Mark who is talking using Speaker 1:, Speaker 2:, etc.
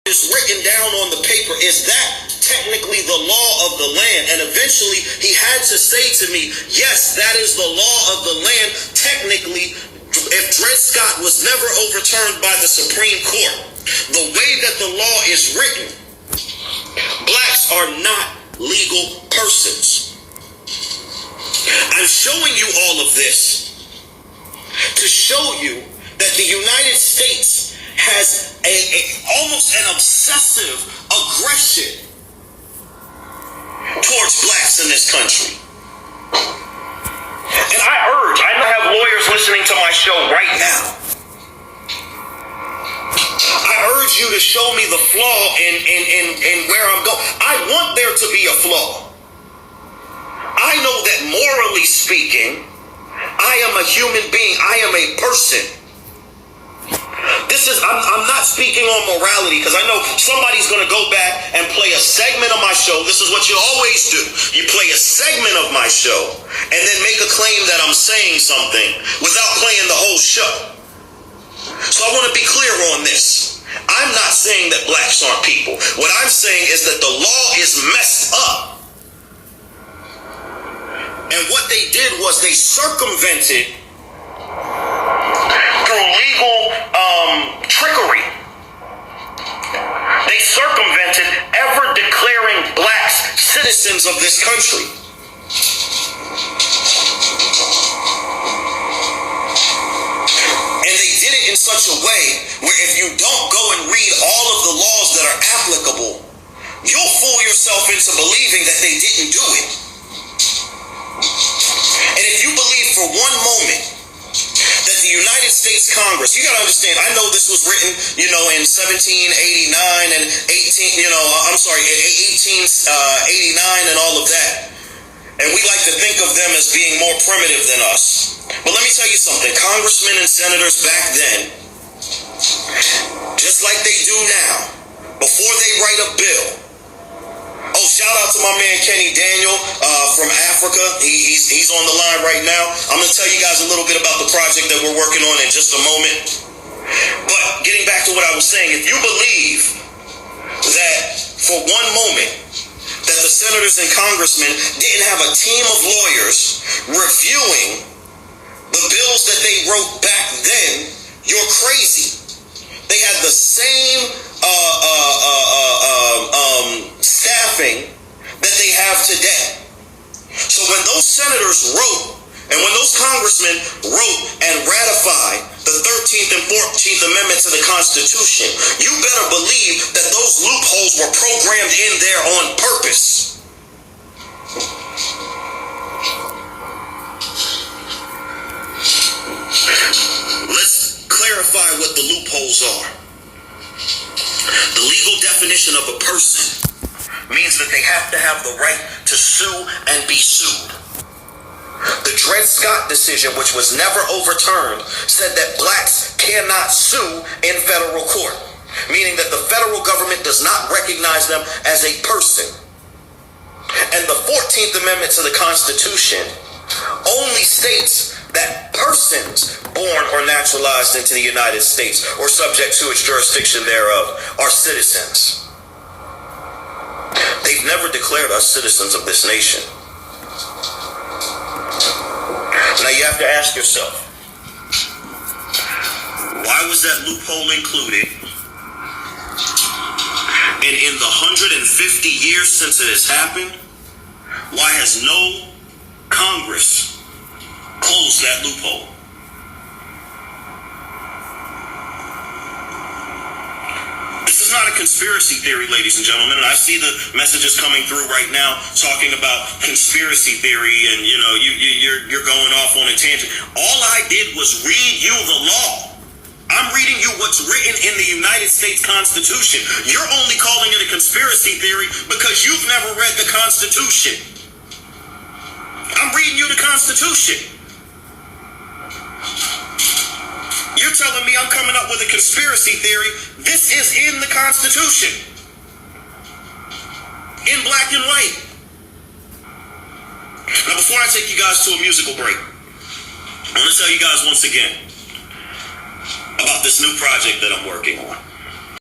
Speaker 1: is written down on the paper, is that technically the law of the land? And eventually he had to say to me, yes, that is the law of the land. Technically, if Dred Scott was never overturned by the Supreme Court, the way that the law is written, blacks are not legal persons. I'm showing you all of this to show you that the United States has almost an obsessive aggression towards blacks in this country. And I have lawyers listening to my show right now. I urge you to show me the flaw in where I'm going. I want there to be a flaw. I know that morally speaking, I am a human being. I am a person. I'm not speaking on morality, because I know somebody's going to go back and play a segment of my show. This is what you always do. You play a segment of my show and then make a claim that I'm saying something without playing the whole show. So I want to be clear on this. I'm not saying that blacks aren't people. What I'm saying is that the law is messed up. And what they did was they circumvented through legal trickery. They circumvented ever declaring blacks citizens of this country. And they did it in such a way where if you don't go and read all of the laws that are applicable, you'll fool yourself into believing that they didn't do it. And if you believe for one moment that the United States Congress, you gotta understand, I know this was written, in 1789 and 1889 and all of that. And we like to think of them as being more primitive than us. But let me tell you something, congressmen and senators back then, just like they do now, before they write a bill, shout out to my man Kenny Daniel from Africa. He's on the line right now. I'm going to tell you guys a little bit about the project that we're working on in just a moment. But getting back to what I was saying, if you believe that for one moment that the senators and congressmen didn't have a team of lawyers reviewing the bills that they wrote back then, you're crazy. They had the same staffing that they have today. So when those senators wrote, and when those congressmen wrote and ratified the 13th and 14th Amendment to the Constitution, you better believe that those loopholes were programmed in there on purpose. Let's clarify what the loopholes are. The legal definition of a person means that they have to have the right to sue and be sued. The Dred Scott decision, which was never overturned, said that blacks cannot sue in federal court, meaning that the federal government does not recognize them as a person. And the 14th Amendment to the Constitution only states that persons born or naturalized into the United States or subject to its jurisdiction thereof are citizens. They've never declared us citizens of this nation. Now you have to ask yourself, why was that loophole included? And in the 150 years since it has happened, why has no Congress closed that loophole? This is not a conspiracy theory, ladies and gentlemen, and I see the messages coming through right now talking about conspiracy theory, and you're going off on a tangent. All I did was read you the law. I'm reading you what's written in the United States Constitution. You're only calling it a conspiracy theory because you've never read the Constitution. I'm reading you the Constitution. You're telling me I'm coming up with a conspiracy theory. This is in the Constitution. In black and white. Now, before I take you guys to a musical break, I want to tell you guys once again about this new project that I'm working on.